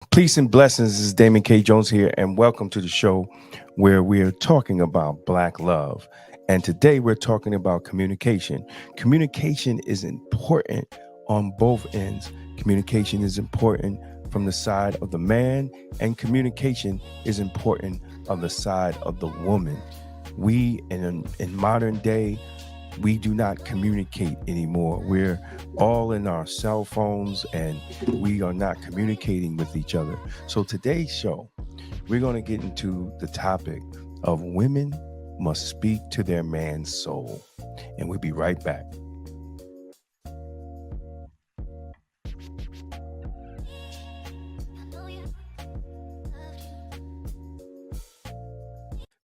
Peace and blessings. This is Damon K. Jones here, and welcome to the show where we're talking about Black love. And today we're talking about communication. Communication is important on both ends. Communication is important from the side of the man, and communication is important on the side of the woman. We, in modern day, we do not communicate anymore. We're all in our cell phones and we are not communicating with each other. So today's show, we're going to get into the topic of women must speak to their man's soul. And we'll be right back.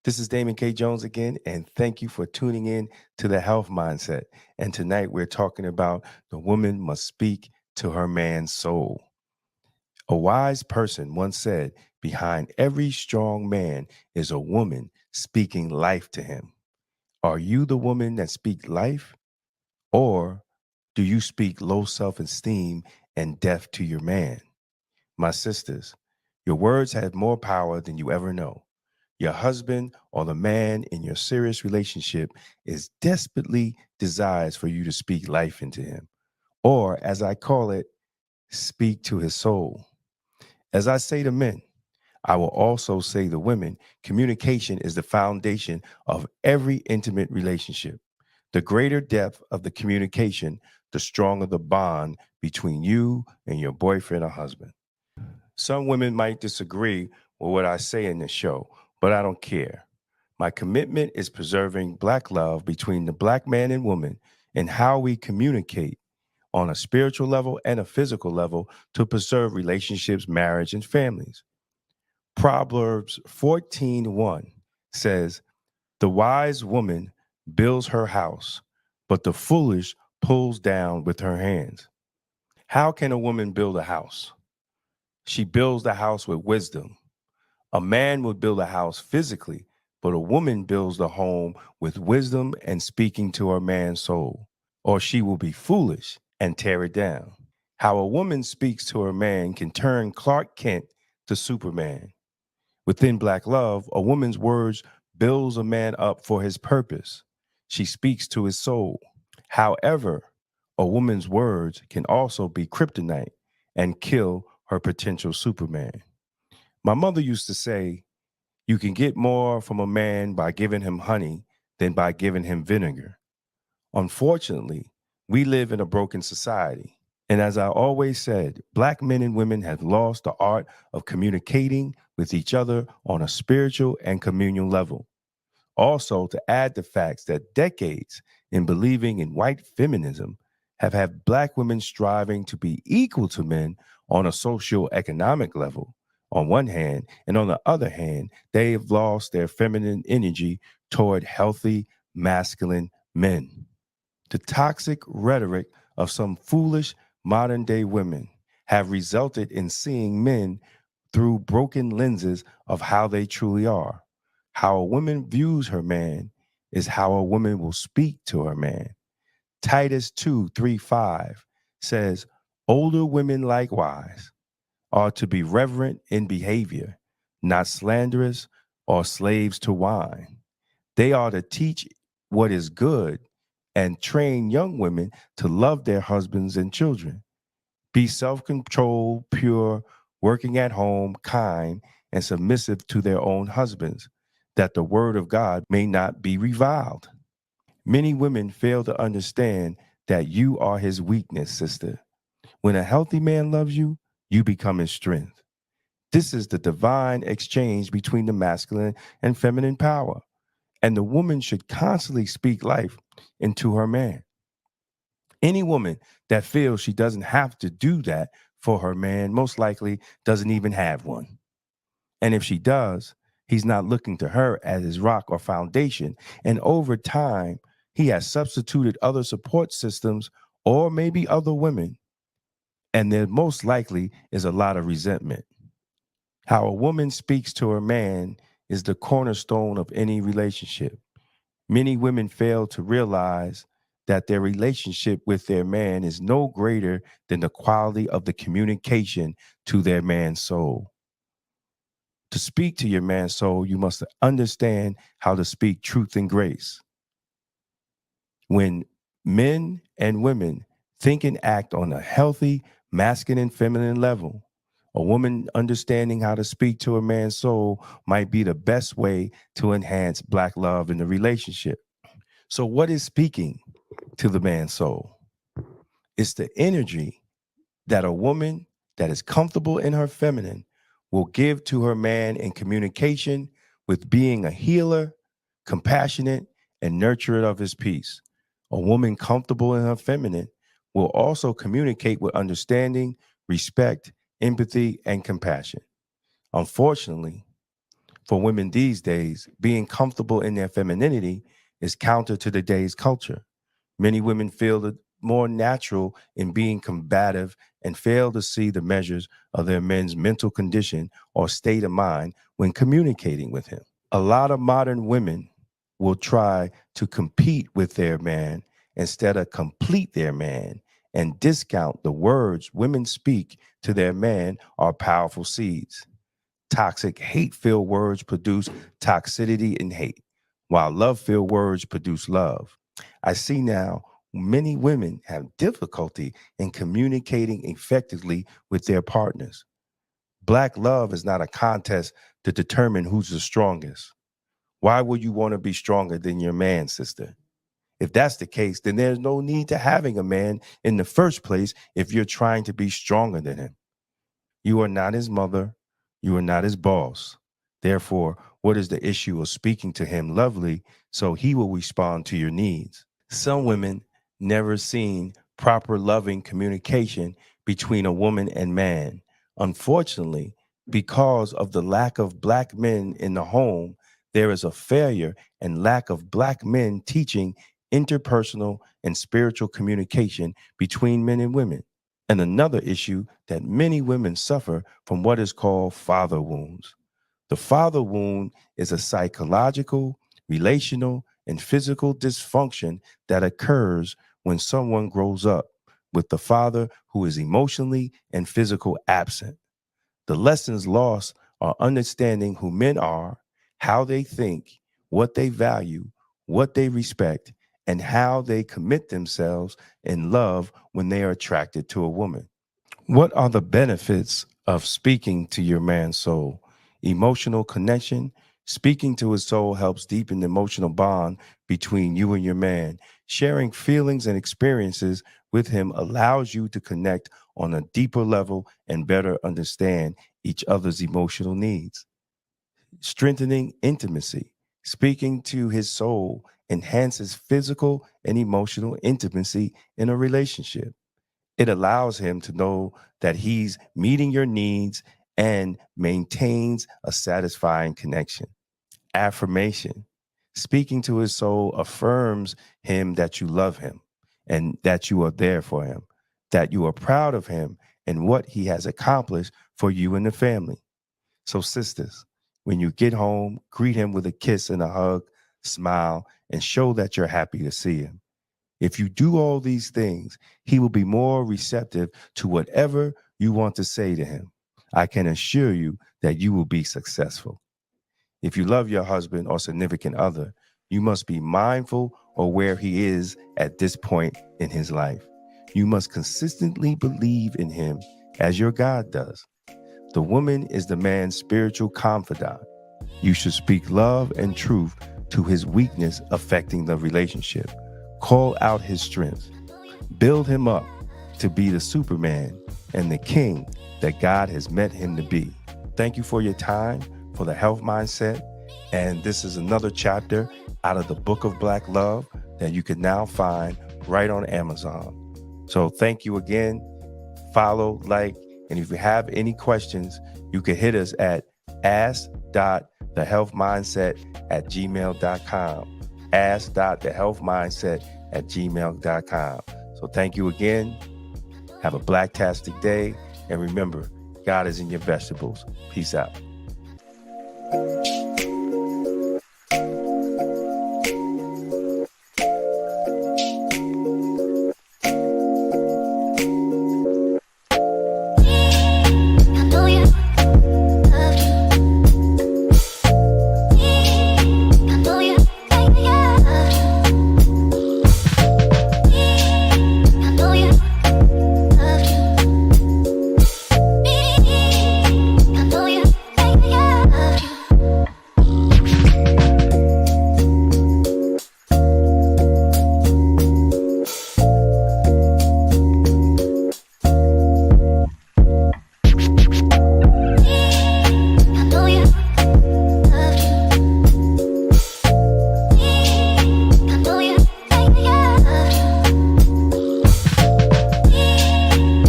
This is Damon K. Jones again, and thank you for tuning in to the Health Mindset. And tonight we're talking about the woman must speak to her man's soul. A wise person once said, behind every strong man is a woman speaking life to him. Are you the woman that speaks life, or do you speak low self esteem and death to your man? My sisters, your words have more power than you ever know. Your husband or the man in your serious relationship is desperately desires for you to speak life into him, or as I call it, speak to his soul. As I say to men, I will also say to women, communication is the foundation of every intimate relationship. The greater depth of the communication, the stronger the bond between you and your boyfriend or husband. Some women might disagree with what I say in this show, but I don't care. My commitment is preserving Black love between the Black man and woman and how we communicate on a spiritual level and a physical level to preserve relationships, marriage, and families. Proverbs 14:1 says, "The wise woman builds her house, but the foolish pulls down with her hands." How can a woman build a house? She builds the house with wisdom. A man would build a house physically, but a woman builds the home with wisdom and speaking to her man's soul, or she will be foolish and tear it down. How a woman speaks to her man can turn Clark Kent to Superman. Within Black love, a woman's words builds a man up for his purpose. She speaks to his soul. However, a woman's words can also be kryptonite and kill her potential Superman. My mother used to say, you can get more from a man by giving him honey than by giving him vinegar. Unfortunately, we live in a broken society. And as I always said, Black men and women have lost the art of communicating with each other on a spiritual and communal level. Also, to add the facts that decades in believing in white feminism have had Black women striving to be equal to men on a socio-economic level, on one hand, and on the other hand, they have lost their feminine energy toward healthy, masculine men. The toxic rhetoric of some foolish modern day women have resulted in seeing men through broken lenses of how they truly are. How a woman views her man is how a woman will speak to her man. Titus 2:3-5 says, older women likewise are to be reverent in behavior, not slanderous or slaves to wine. They are to teach what is good and train young women to love their husbands and children. Be self controlled, pure, working at home, kind, and submissive to their own husbands, that the word of God may not be reviled. Many women fail to understand that you are his weakness, sister. When a healthy man loves you, you become his strength. This is the divine exchange between the masculine and feminine power. And the woman should constantly speak life into her man. Any woman that feels she doesn't have to do that for her man most likely doesn't even have one. And if she does, he's not looking to her as his rock or foundation. And over time, he has substituted other support systems or maybe other women. And there most likely is a lot of resentment. How a woman speaks to her man is the cornerstone of any relationship. Many women fail to realize that their relationship with their man is no greater than the quality of the communication to their man's soul. To speak to your man's soul, you must understand how to speak truth and grace. When men and women think and act on a healthy, masculine and feminine level, a woman understanding how to speak to a man's soul might be the best way to enhance Black love in the relationship. So, what is speaking to the man's soul? It's the energy that a woman that is comfortable in her feminine will give to her man in communication with being a healer, compassionate, and nurturer of his peace. A woman comfortable in her feminine will also communicate with understanding, respect, empathy, and compassion. Unfortunately, for women these days, being comfortable in their femininity is counter to today's culture. Many women feel it more natural in being combative and fail to see the measures of their men's mental condition or state of mind when communicating with him. A lot of modern women will try to compete with their man instead of complete their man and discount the words women speak to their man are powerful seeds. Toxic, hate-filled words produce toxicity and hate, while love-filled words produce love. I see now many women have difficulty in communicating effectively with their partners. Black love is not a contest to determine who's the strongest. Why would you want to be stronger than your man, sister? If that's the case, then there's no need to having a man in the first place if you're trying to be stronger than him. You are not his mother. You are not his boss. Therefore, what is the issue of speaking to him lovely so he will respond to your needs? Some women never seen proper loving communication between a woman and man. Unfortunately, because of the lack of Black men in the home, there is a failure and lack of Black men teaching interpersonal and spiritual communication between men and women. And another issue that many women suffer from what is called father wounds. The father wound is a psychological, relational, and physical dysfunction that occurs when someone grows up with the father who is emotionally and physically absent. The lessons lost are understanding who men are, how they think, what they value, what they respect, and how they commit themselves in love when they are attracted to a woman. What are the benefits of speaking to your man's soul? Emotional connection. Speaking to his soul helps deepen the emotional bond between you and your man. Sharing feelings and experiences with him allows you to connect on a deeper level and better understand each other's emotional needs. Strengthening intimacy. Speaking to his soul enhances physical and emotional intimacy in a relationship. It allows him to know that he's meeting your needs and maintains a satisfying connection. Affirmation. Speaking to his soul affirms him that you love him and that you are there for him, that you are proud of him and what he has accomplished for you and the family. So, sisters, when you get home, greet him with a kiss and a hug, smile, and show that you're happy to see him. If you do all these things, he will be more receptive to whatever you want to say to him. I can assure you that you will be successful. If you love your husband or significant other, you must be mindful of where he is at this point in his life. You must consistently believe in him as your God does. The woman is the man's spiritual confidant. You should speak love and truth to his weakness affecting the relationship. Call out his strength. Build him up to be the Superman and the king that God has meant him to be. Thank you for your time for the health mindset. And this is another chapter out of the Book of Black Love that you can now find right on Amazon. So thank you again. Follow, like, and if you have any questions, you can hit us at ask.thehealthmindset@gmail.com. ask.thehealthmindset@gmail.com. So thank you again. Have a blacktastic day. And remember, God is in your vegetables. Peace out.